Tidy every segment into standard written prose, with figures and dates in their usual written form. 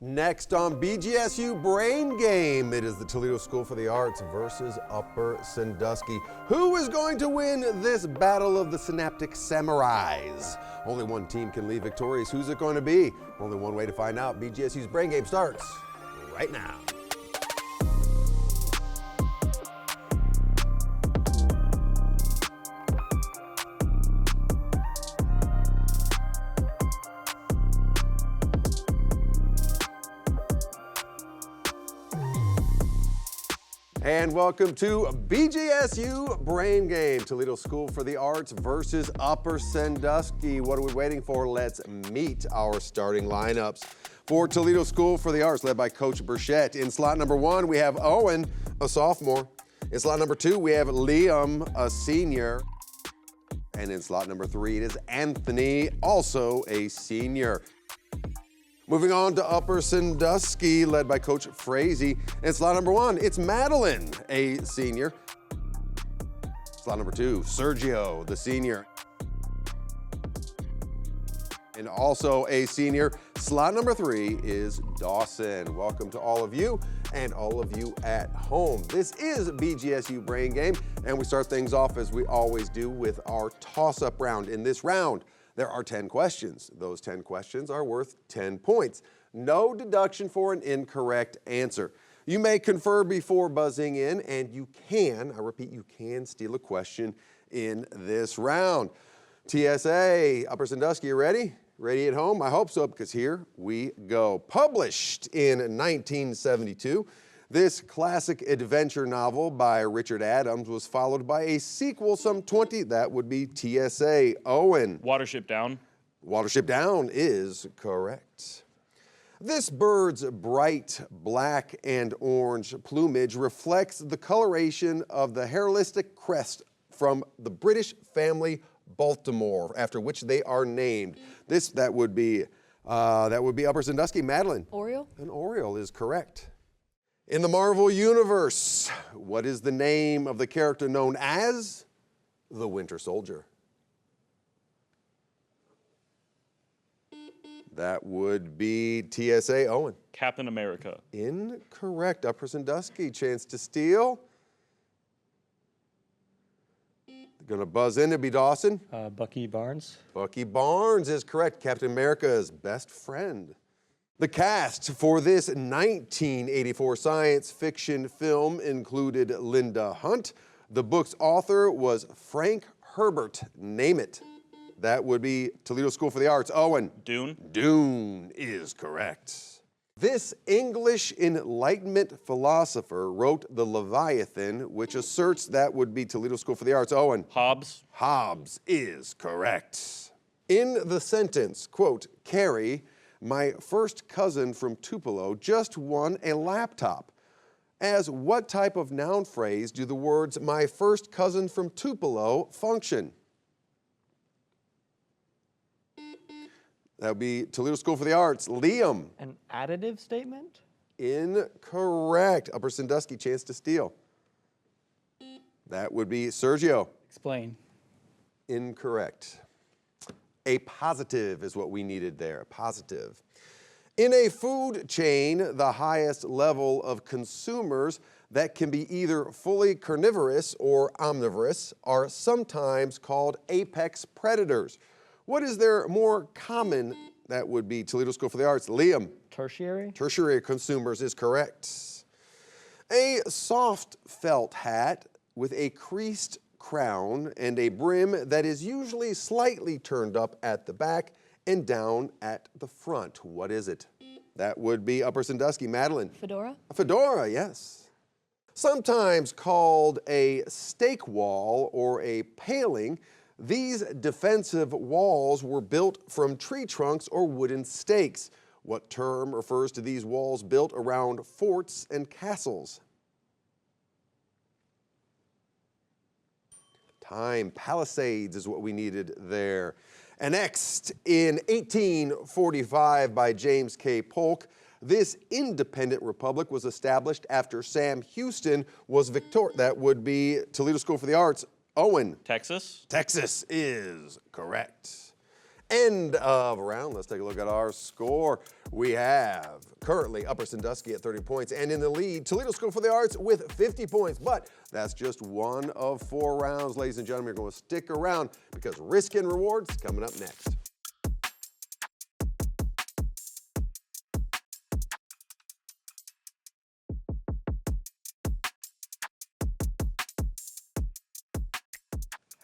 Next on BGSU Brain Game, it is the Toledo School for the Arts versus Upper Sandusky. Who is going to win this battle of the synaptic samurais? Only one team can leave victorious. Who's it going to be? Only one way to find out. BGSU's Brain Game starts right now. And welcome to BGSU Brain Game, Toledo School for the Arts versus Upper Sandusky. What are we waiting for? Let's meet our starting lineups. For Toledo School for the Arts, led by Coach Burchett. In slot number 1, we have Owen, a sophomore. In slot number 2, we have Liam, a senior. And in slot number 3, it is Anthony, also a senior. Moving on to Upper Sandusky, led by Coach Frazee. In slot number 1, it's Madeline, a senior. Slot number 2, Sergio, the senior. And also a senior. Slot number 3 is Dawson. Welcome to all of you and all of you at home. This is BGSU Brain Game, and we start things off as we always do with our toss-up round. In this round, there are 10 questions. Those 10 questions are worth 10 points. No deduction for an incorrect answer. You may confer before buzzing in, and you can, I repeat, you can steal a question in this round. TSA, Upper Sandusky, you ready? Ready at home? I hope so, because here we go. Published in 1972, this classic adventure novel by Richard Adams was followed by a sequel some 20, that would be TSA. Owen. Watership Down. Watership Down is correct. This bird's bright black and orange plumage reflects the coloration of the hairlistic crest from the British family Baltimore, after which they are named. That would be Upper Sandusky. Madeline. Oriole. An oriole is correct. In the Marvel Universe, what is the name of the character known as the Winter Soldier? That would be TSA. Owen. Captain America. Incorrect. Upper Sandusky, chance to steal. Gonna buzz in to be Dawson. Bucky Barnes. Bucky Barnes is correct. Captain America's best friend. The cast for this 1984 science fiction film included Linda Hunt. The book's author was Frank Herbert. Name it. That would be Toledo School for the Arts. Owen. Dune. Dune is correct. This English Enlightenment philosopher wrote The Leviathan, which asserts that would be Toledo School for the Arts. Owen. Hobbes. Hobbes is correct. In the sentence, quote, Carrie, my first cousin from Tupelo, just won a laptop. As what type of noun phrase do the words my first cousin from Tupelo function? That would be Toledo School for the Arts. Liam. An additive statement? Incorrect. Upper Sandusky, chance to steal. That would be Sergio. Explain. Incorrect. A positive is what we needed there, a positive. In a food chain, the highest level of consumers that can be either fully carnivorous or omnivorous are sometimes called apex predators. What is their more common? That would be Toledo School for the Arts. Liam. Tertiary? Tertiary consumers is correct. A soft felt hat with a creased crown and a brim that is usually slightly turned up at the back and down at the front. What is it? That would be Upper Sandusky. Madeline. Fedora. A fedora, yes. Sometimes called a stake wall or a paling, these defensive walls were built from tree trunks or wooden stakes. What term refers to these walls built around forts and castles? Time. Palisades is what we needed there. Annexed in 1845 by James K. Polk, this independent republic was established after Sam Houston was victorious. That would be Toledo School for the Arts. Owen. Texas. Texas is correct. End of round. Let's take a look at our score. We have currently Upper Sandusky at 30 points, and in the lead, Toledo School for the Arts with 50 points. But that's just one of 4 rounds, ladies and gentlemen. You're going to stick around because Risk and Rewards coming up next.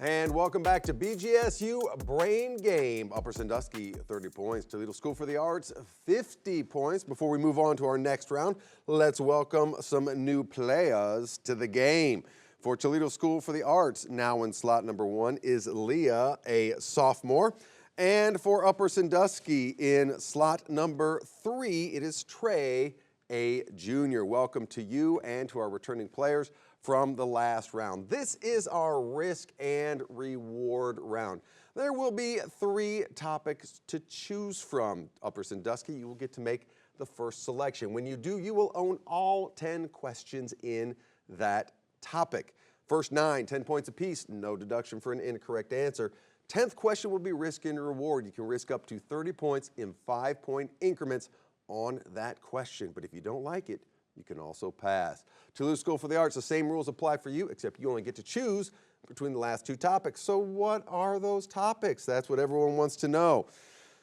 And welcome back to BGSU Brain Game. Upper Sandusky, 30 points. Toledo School for the Arts, 50 points. Before we move on to our next round, let's welcome some new players to the game. For Toledo School for the Arts, now in slot number 1 is Leah, a sophomore. And for Upper Sandusky, in slot number 3, it is Trey, a junior. Welcome to you and to our returning players from the last round. This is our risk and reward round. There will be 3 topics to choose from. Upper Sandusky, you will get to make the first selection. When you do, you will own all 10 questions in that topic. First 9, 10 points apiece, no deduction for an incorrect answer. 10th question will be risk and reward. You can risk up to 30 points in 5-point increments on that question. But if you don't like it, you can also pass. Toledo School for the Arts, the same rules apply for you, except you only get to choose between the last 2 topics. So what are those topics? That's what everyone wants to know.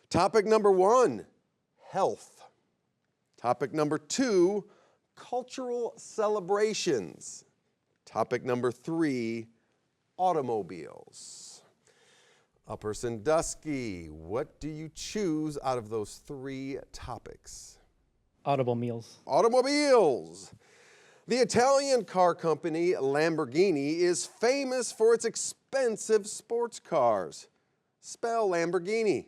Topic number 1, health. Topic number 2, cultural celebrations. Topic number 3, automobiles. Upper Sandusky, what do you choose out of those 3 topics? Automobiles. Automobiles. The Italian car company Lamborghini is famous for its expensive sports cars. Spell Lamborghini.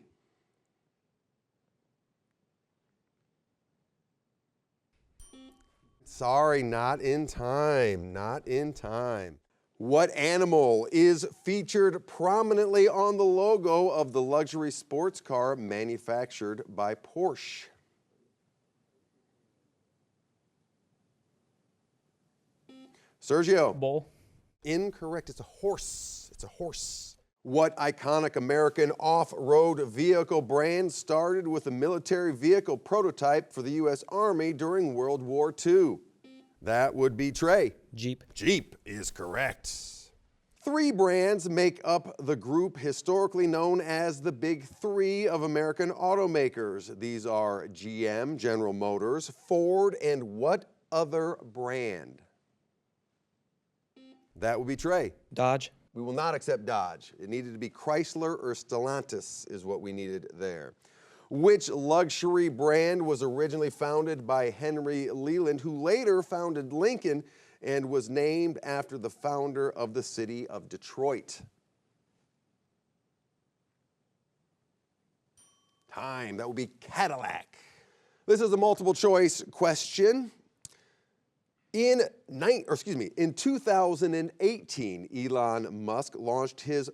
Sorry, not in time, not in time. What animal is featured prominently on the logo of the luxury sports car manufactured by Porsche? Sergio. Bull. Incorrect. It's a horse. It's a horse. What iconic American off-road vehicle brand started with a military vehicle prototype for the U.S. Army during World War II? That would be Trey. Jeep. Jeep is correct. 3 brands make up the group historically known as the Big 3 of American automakers. These are GM, General Motors, Ford, and what other brand? That would be Trey. Dodge. We will not accept Dodge. It needed to be Chrysler or Stellantis is what we needed there. Which luxury brand was originally founded by Henry Leland, who later founded Lincoln and was named after the founder of the city of Detroit? Time. That would be Cadillac. This is a multiple choice question. In 2018, Elon Musk launched his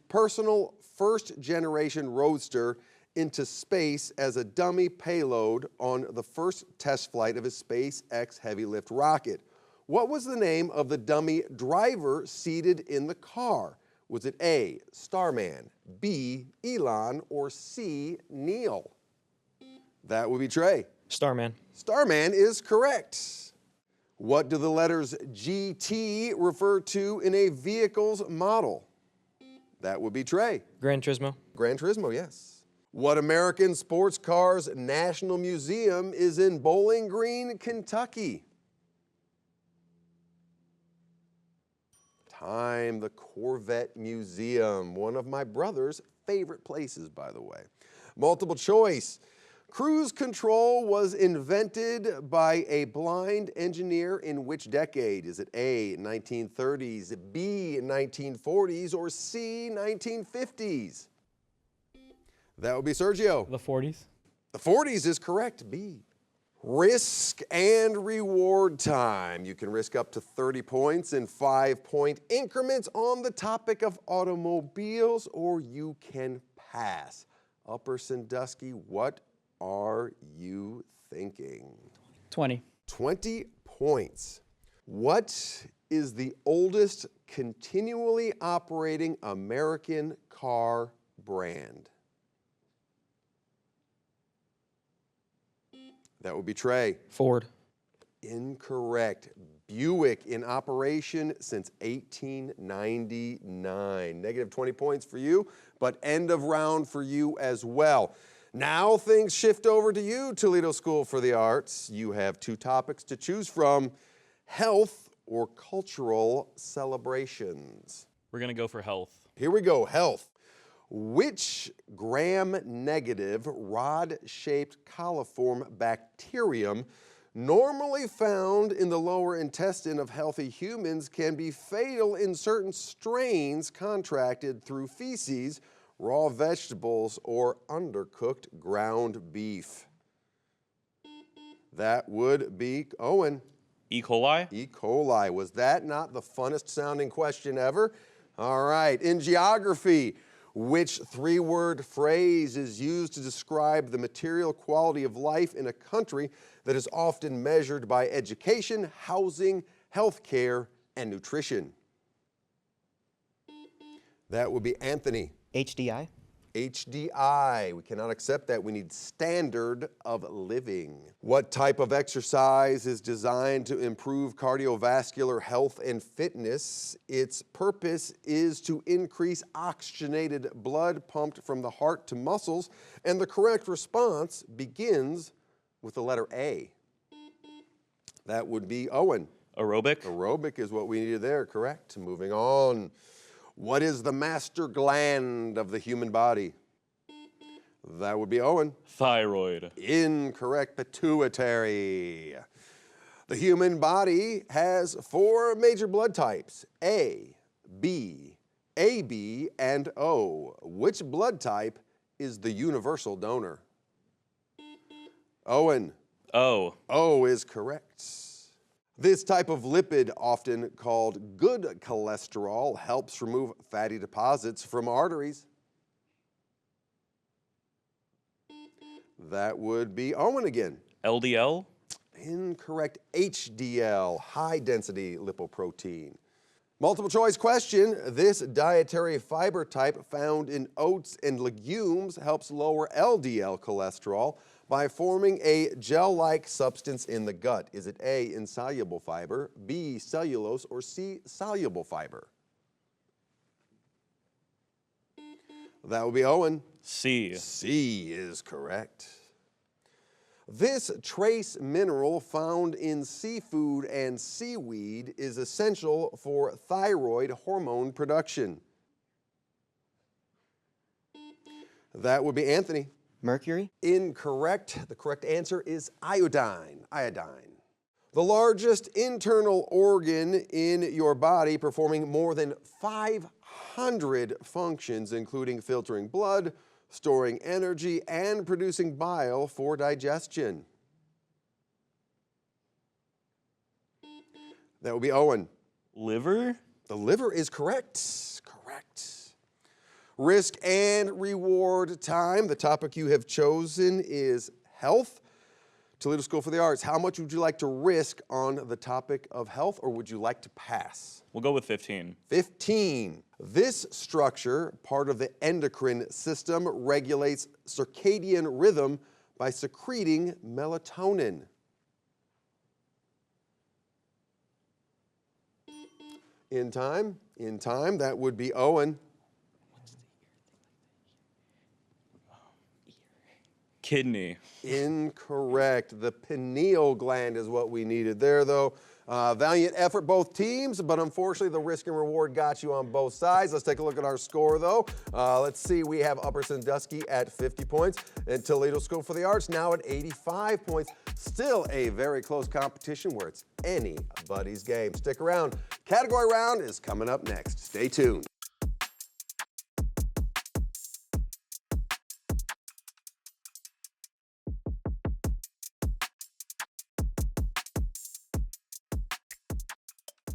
personal first-generation roadster into space as a dummy payload on the first test flight of his SpaceX heavy-lift rocket. What was the name of the dummy driver seated in the car? Was it A, Starman, B, Elon, or C, Neil? That would be Trey. Starman. Starman is correct. What do the letters GT refer to in a vehicle's model? That would be Trey. Gran Turismo. Gran Turismo, yes. What American sports car's national museum is in Bowling Green, Kentucky? Time. The Corvette Museum. One of my brother's favorite places, by the way. Multiple choice. Cruise control was invented by a blind engineer in which decade? Is it A, 1930s, B, 1940s, or C, 1950s? That would be Sergio. The 40s. The 40s is correct, B. Risk and reward time. You can risk up to 30 points in 5-point increments on the topic of automobiles, or you can pass. Upper Sandusky, what are you thinking? 20. 20 points. What is the oldest continually operating American car brand? That would be Trey. Ford. Incorrect. Buick, in operation since 1899. Negative 20 points for you, but end of round for you as well. Now things shift over to you, Toledo School for the Arts. You have two topics to choose from: health or cultural celebrations. We're going to go for health. Here we go, health. Which gram-negative rod-shaped coliform bacterium normally found in the lower intestine of healthy humans can be fatal in certain strains contracted through feces, raw vegetables, or undercooked ground beef? That would be Owen. E. coli? E. coli. Was that not the funnest sounding question ever? All right, in geography, which three-word phrase is used to describe the material quality of life in a country that is often measured by education, housing, healthcare, and nutrition? That would be Anthony. HDI. HDI. We cannot accept that. We need standard of living. What type of exercise is designed to improve cardiovascular health and fitness? Its purpose is to increase oxygenated blood pumped from the heart to muscles, and the correct response begins with the letter A. That would be Owen. Aerobic? Aerobic is what we needed there, correct. Moving on. What is the master gland of the human body? That would be Owen. Thyroid. Incorrect. Pituitary. The human body has four major blood types: A, B, AB, and O. Which blood type is the universal donor? Owen. O. O is correct. This type of lipid, often called good cholesterol, helps remove fatty deposits from arteries. That would be Owen again. LDL? Incorrect. HDL, high density lipoprotein. Multiple choice question. This dietary fiber type found in oats and legumes helps lower LDL cholesterol by forming a gel-like substance in the gut. Is it A, insoluble fiber, B, cellulose, or C, soluble fiber? That would be Owen. C. C is correct. This trace mineral found in seafood and seaweed is essential for thyroid hormone production. That would be Anthony. Mercury. Incorrect. The correct answer is iodine. Iodine. The largest internal organ in your body, performing more than 500 functions, including filtering blood, storing energy, and producing bile for digestion. That would be Owen. Liver? The liver is correct. Correct. Risk and reward time. The topic you have chosen is health. Toledo School for the Arts, how much would you like to risk on the topic of health, or would you like to pass? We'll go with 15. 15. This structure, part of the endocrine system, regulates circadian rhythm by secreting melatonin. In time, that would be Owen. Kidney. Incorrect. The pineal gland is what we needed there, though. Valiant effort, both teams, but unfortunately the risk and reward got you on both sides. Let's take a look at our score, though. Let's see. We have Upper Sandusky at 50 points and Toledo School for the Arts now at 85 points. Still a very close competition where it's anybody's game. Stick around. Category round is coming up next. Stay tuned.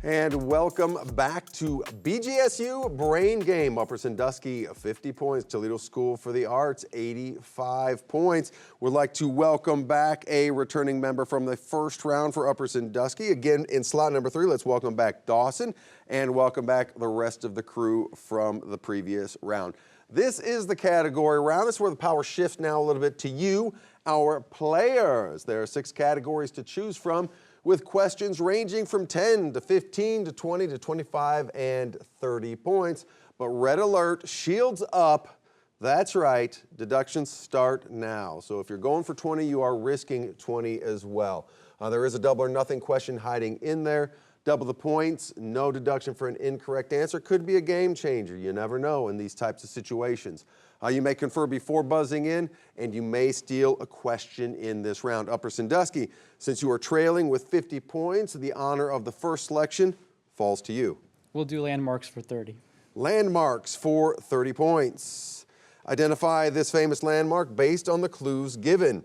And welcome back to BGSU Brain Game. Upper Sandusky, 50 points. Toledo School for the Arts, 85 points. We'd like to welcome back a returning member from the first round for Upper Sandusky. Again, in slot number 3, let's welcome back Dawson and welcome back the rest of the crew from the previous round. This is the category round. This is where the power shifts now a little bit to you, our players. There are 6 categories to choose from, with questions ranging from 10 to 15 to 20 to 25 and 30 points. But red alert, shields up. That's right, deductions start now. So if you're going for 20, you are risking 20 as well. There is a double or nothing question hiding in there. Double the points, no deduction for an incorrect answer. Could be a game changer. You never know in these types of situations. You may confer before buzzing in, and you may steal a question in this round. Upper Sandusky, since you are trailing with 50 points, the honor of the first selection falls to you. We'll do landmarks for 30. Landmarks for 30 points. Identify this famous landmark based on the clues given.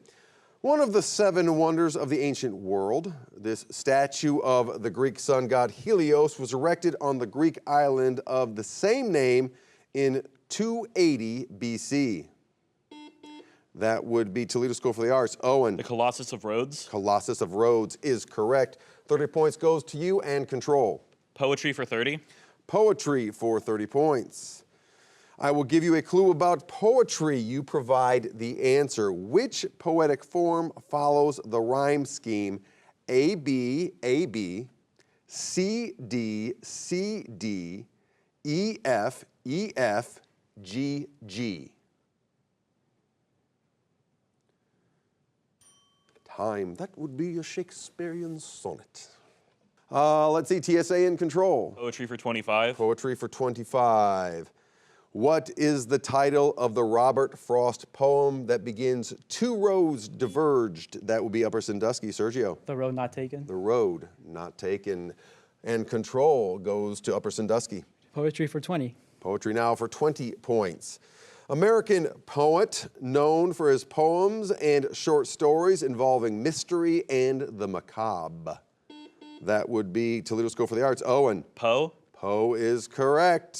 One of the 7 wonders of the ancient world, this statue of the Greek sun god Helios was erected on the Greek island of the same name in 280 BC. That would be Toledo School for the Arts. Owen. The Colossus of Rhodes. Colossus of Rhodes is correct. 30 points goes to you and control. Poetry for 30. Poetry for 30 points. I will give you a clue about poetry. You provide the answer. Which poetic form follows the rhyme scheme AB, AB, CD, CD, EF, EF, GG? Time. That would be a Shakespearean sonnet. Let's see, TSA in control. Poetry for 25. Poetry for 25. What is the title of the Robert Frost poem that begins, 2 roads diverged? That would be Upper Sandusky. Sergio. The road not taken. The road not taken. And control goes to Upper Sandusky. Poetry for 20. Poetry now for 20 points. American poet known for his poems and short stories involving mystery and the macabre. That would be Toledo School for the Arts. Owen. Poe. Poe is correct.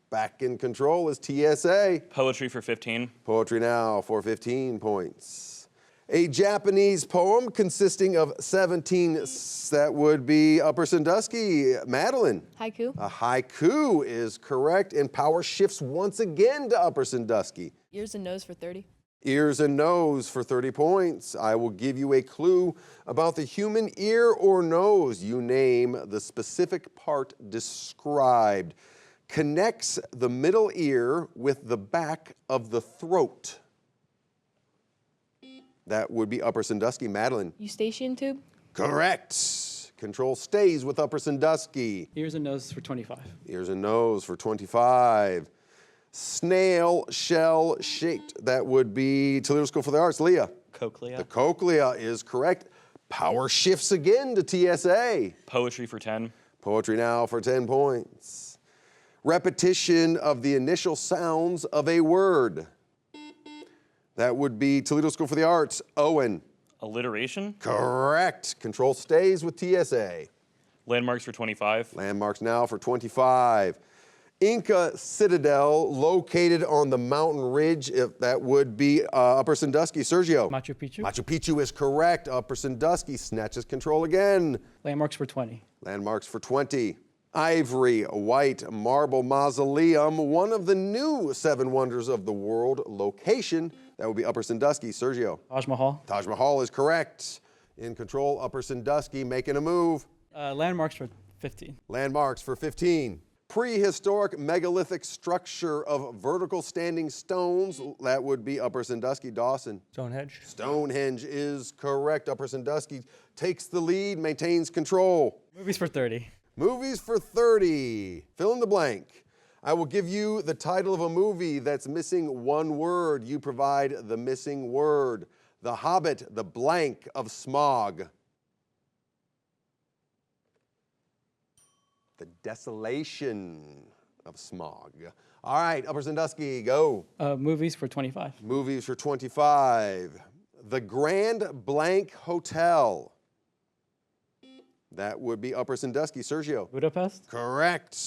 Back in control is TSA. Poetry for 15. Poetry now for 15 points. A Japanese poem consisting of 17, that would be Upper Sandusky. Madeline. Haiku. A haiku is correct, and power shifts once again to Upper Sandusky. Ears and nose for 30. Ears and nose for 30 points. I will give you a clue about the human ear or nose. You name the specific part described. Connects the middle ear with the back of the throat. That would be Upper Sandusky. Madeline. Eustachian tube. Correct. Control stays with Upper Sandusky. Ears and nose for 25. Ears and nose for 25. Snail shell shaped. That would be Toledo School for the Arts. Leah. Cochlea. The cochlea is correct. Power shifts again to TSA. Poetry for 10. Poetry now for 10 points. Repetition of the initial sounds of a word. That would be Toledo School for the Arts. Owen. Alliteration. Correct. Control stays with TSA. Landmarks for 25. Landmarks now for 25. Inca Citadel located on the mountain ridge. If that would be Upper Sandusky. Sergio. Machu Picchu. Machu Picchu is correct. Upper Sandusky snatches control again. Landmarks for 20. Landmarks for 20. Ivory white marble mausoleum, one of the new 7 wonders of the world. Location, that would be Upper Sandusky. Sergio. Taj Mahal. Taj Mahal is correct. In control, Upper Sandusky making a move. Landmarks for 15. Landmarks for 15. Prehistoric megalithic structure of vertical standing stones. That would be Upper Sandusky. Dawson. Stonehenge. Stonehenge is correct. Upper Sandusky takes the lead, maintains control. Movies for 30. Movies for 30. Fill in the blank. I will give you the title of a movie that's missing 1 word. You provide the missing word. The Hobbit, the blank of smog. The desolation of smog. All right, Upper Sandusky, go. Movies for 25. Movies for 25. The Grand Blank Hotel. That would be Upper Sandusky. Sergio. Budapest. Correct.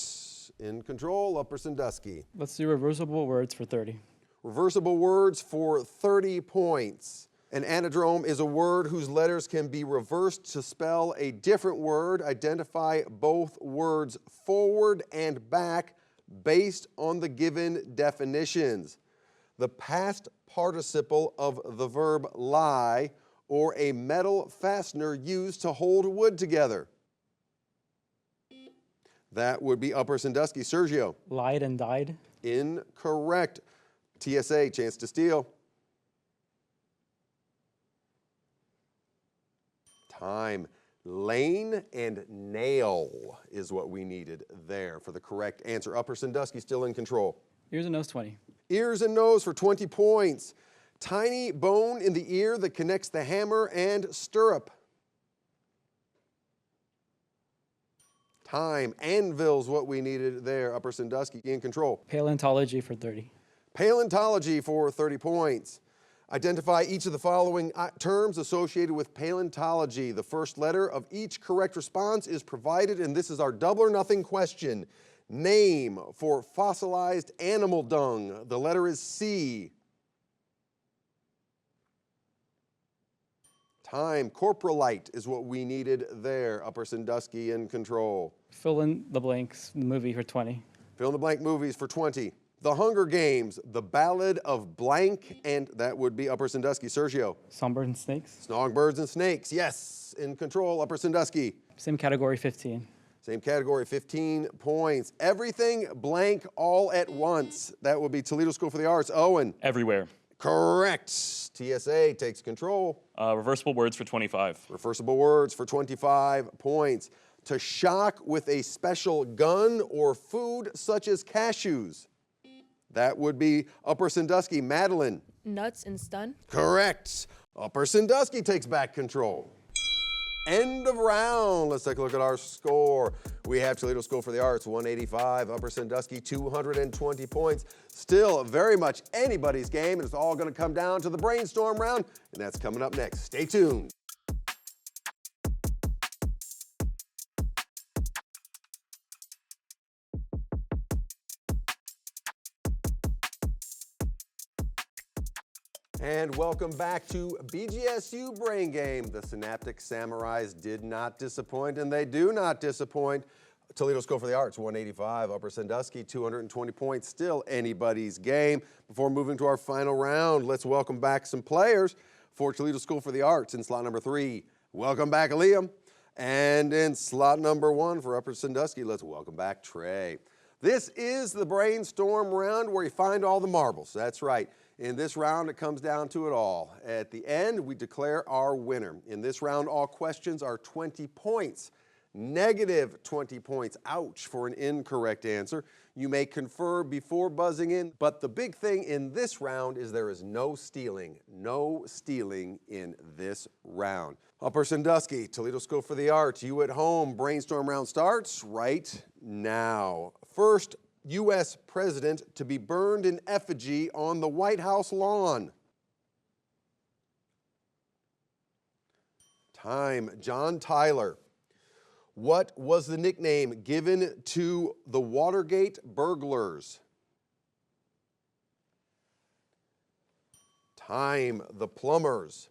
In control, Upper Sandusky. Let's do reversible words for 30. Reversible words for 30 points. An anadrome is a word whose letters can be reversed to spell a different word. Identify both words forward and back based on the given definitions. The past participle of the verb lie, or a metal fastener used to hold wood together. That would be Upper Sandusky. Sergio. Lied and died. Incorrect. TSA, chance to steal. Time. Lane and nail is what we needed there for the correct answer. Upper Sandusky still in control. Ears and nose, 20. Ears and nose for 20 points. Tiny bone in the ear that connects the hammer and stirrup. Time. Anvil's what we needed there. Upper Sandusky in control. Paleontology for 30. Paleontology for 30 points. Identify each of the following terms associated with paleontology. The first letter of each correct response is provided, and this is our double or nothing question. Name for fossilized animal dung. The letter is C. Time. Coprolite is what we needed there. Upper Sandusky in control. Fill in the blanks, the movie for 20. Fill in the blank movies for 20. The Hunger Games, The Ballad of Blank, and that would be Upper Sandusky. Sergio. Songbirds and snakes. Songbirds and snakes, yes, in control. Upper Sandusky. Same category, 15. Same category, 15 points. Everything blank all at once. That would be Toledo School for the Arts. Owen. Everywhere. Correct. TSA takes control. Reversible words for 25. Reversible words for 25 points. To shock with a special gun or food such as cashews. That would be Upper Sandusky. Madeline. Nuts and stun. Correct. Upper Sandusky takes back control. End of round. Let's take a look at our score. We have Toledo School for the Arts, 185. Upper Sandusky, 220 points. Still very much anybody's game, and it's all going to come down to the brainstorm round, and that's coming up next. Stay tuned. And welcome back to BGSU Brain Game. The Synaptic Samurais did not disappoint, and they do not disappoint. Toledo School for the Arts, 185. Upper Sandusky, 220 points. Still anybody's game. Before moving to our final round, let's welcome back some players for Toledo School for the Arts in slot number 3. Welcome back, Liam. And in slot number 1 for Upper Sandusky, let's welcome back Trey. This is the brainstorm round where you find all the marbles. That's right. In this round, it comes down to it all. At the end, we declare our winner. In this round, all questions are 20 points. Negative 20 points, ouch, for an incorrect answer. You may confer before buzzing in, but the big thing in this round is there is no stealing. No stealing in this round. Upper Sandusky, Toledo School for the Arts, you at home, brainstorm round starts right now. First, U.S. president to be burned in effigy on the White House lawn. Time. John Tyler. What was the nickname given to the Watergate burglars? Time. The Plumbers.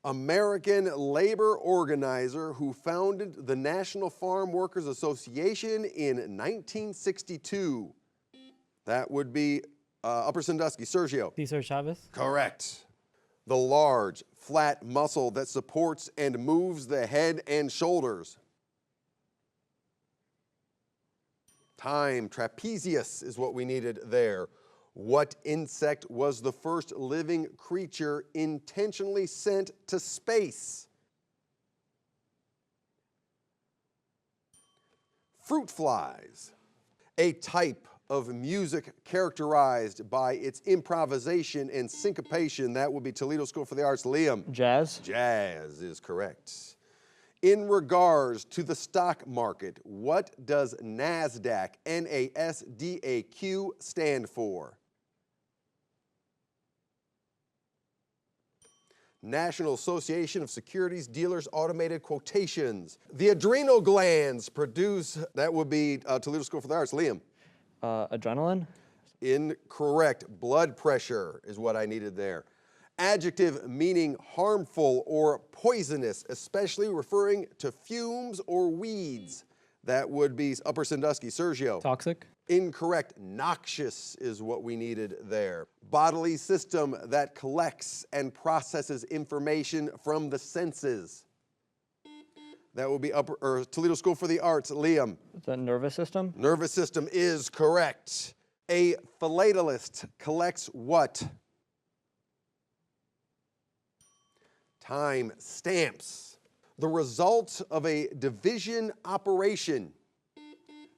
American labor organizer who founded the National Farm Workers Association in 1962. That would be Upper Sandusky. Sergio. Cesar Chavez. Correct. The large, flat muscle that supports and moves the head and shoulders. Time. Trapezius is what we needed there. What insect was the first living creature intentionally sent to space? Fruit flies. A type of music characterized by its improvisation and syncopation. That would be Toledo School for the Arts. Liam. Jazz. Jazz is correct. In regards to the stock market, what does NASDAQ, N-A-S-D-A-Q, stand for? National Association of Securities Dealers Automated Quotations. The adrenal glands produce, that would be Toledo School for the Arts. Liam. Adrenaline. Incorrect. Blood pressure is what I needed there. Adjective meaning harmful or poisonous, especially referring to fumes or weeds. That would be Upper Sandusky. Sergio. Toxic. Incorrect. Noxious is what we needed there. Bodily system that collects and processes information from the senses. That will be Toledo School for the Arts. Liam. The nervous system. Nervous system is correct. A philatelist collects what? Time stamps. The result of a division operation.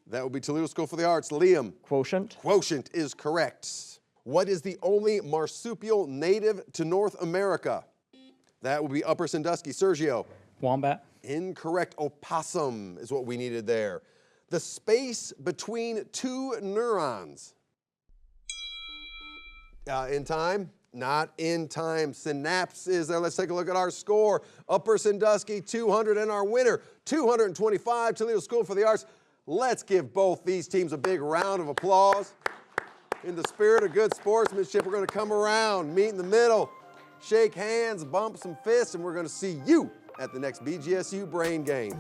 That would be Toledo School for the Arts. Liam. Quotient. Quotient is correct. What is the only marsupial native to North America? That would be Upper Sandusky. Sergio. Wombat. Incorrect. Opossum is what we needed there. The space between two neurons. In time? Not in time. Synapse is there. Let's take a look at our score. Upper Sandusky 200 and our winner 225. Toledo School for the Arts. Let's give both these teams a big round of applause. In the spirit of good sportsmanship, we're going to come around, meet in the middle, shake hands, bump some fists, and we're going to see you at the next BGSU Brain Game.